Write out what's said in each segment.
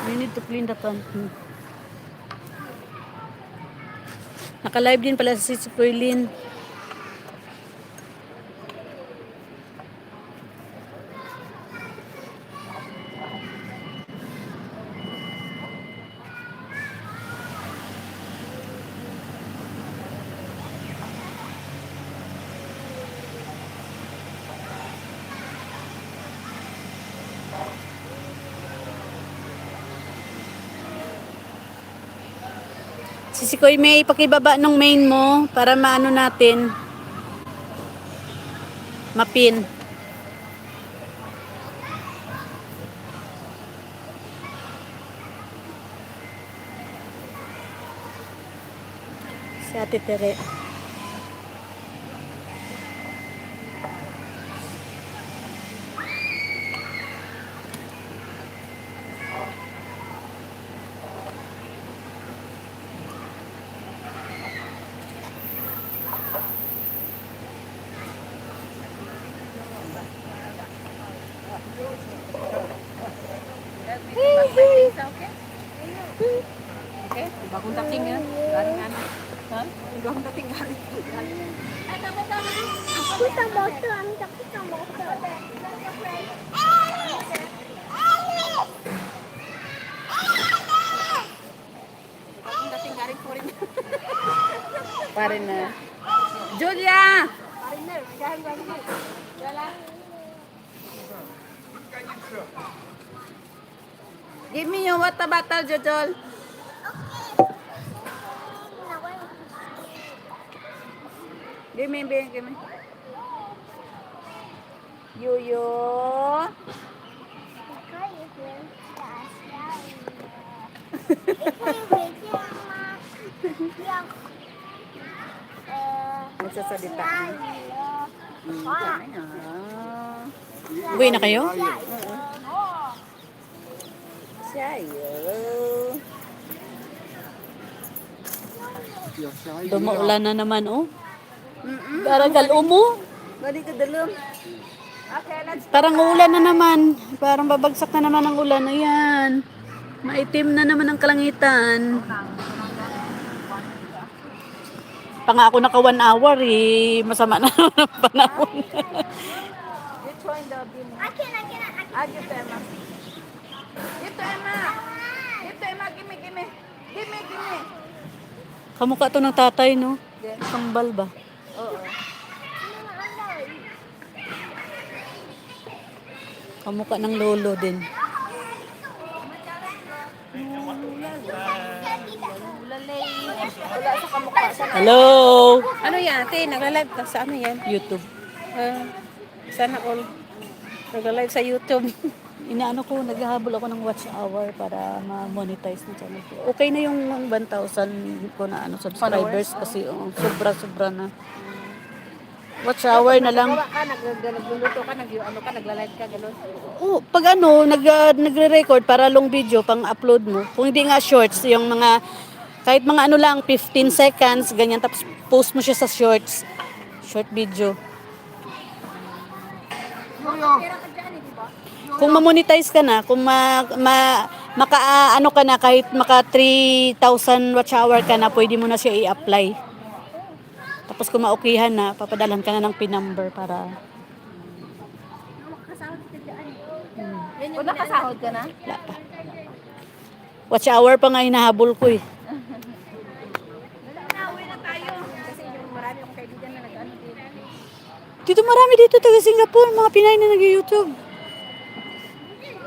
We need to clean the pan. Naka-live din pala si Perlin. Si Koy May, pakibaba ng main mo para maano natin. Mapin. Si Ate Tere. Okay? Bagong dating yan. Galing ano? Ha? Bagong dating galing. Ay, tama-tama. Kita motor, ang sakit ng motor. Bagong dating galing po rin. Pare na. Julia! Pariner, galing. Wala. Give me your water bottle, Jojol. Give me. Yuyo. Nagsasalita. Uwi na kayo? Sayo. Dumaulan na naman, oh. Garagal umo. Balik ka dalam. Okay, let's Parang ulan na naman. Parang babagsak na naman ang ulan. Ayan. Maitim na naman ang kalangitan. Pangako naka 1 hour eh. Masama na naman ang panahon. you join the bin. I can. Dito, Emma. Dito, Emma. Gimme. Kamukha to ng tatay, no? Kambal ba? Oo. Kamukha ng lolo din. Wala sa kamukha. Hello! Ano yan, ate? Nagla-live ka sa ano yan? YouTube. Sana all. Nagla-live sa YouTube. Inaano ko, naghahabol ako ng watch hour para ma-monetize ng channel ko. Okay na yung 1,000 ko na subscribers kasi sobra-sobra na. Watch hour na lang. Nagagawa ka, nagluluto ka, nagla-live ka, gano'n. Oh, pag nagre-record para long video pang upload mo. Kung hindi nga shorts, yung mga kahit mga ano lang 15 seconds ganyan tapos post mo siya sa shorts. Short video. Kung ma-monetize ka na, kung ano ka na kahit maka 3,000 watch hour ka na, pwede mo na siya i-apply. Tapos kung ma-okayhan na, papadalhan ka na ng PIN number para O nakasahod ka na? wala pa. Watch hour pa nga hinahabol ko eh. Nauwi na tayo. Kasi yung marami akong kaibigan na nag-ano dito. Dito marami dito taga Singapore, mga Pinay na nag-YouTube.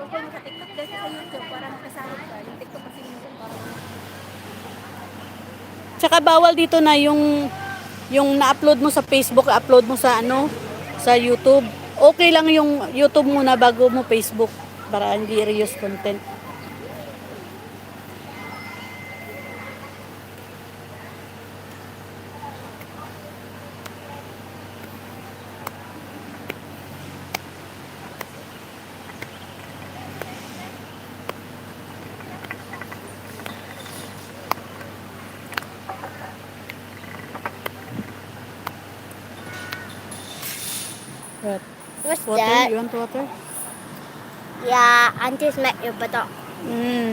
Okay, maka-TikTok dahil sa YouTube para makasahod ka. Yung TikTok kasi yung parang... Tsaka bawal dito na yung na-upload mo sa Facebook, upload mo sa sa YouTube. Okay lang yung YouTube muna bago mo Facebook para hindi reuse content. What? What's Water? that? You want water? Yeah, aunties make your butter.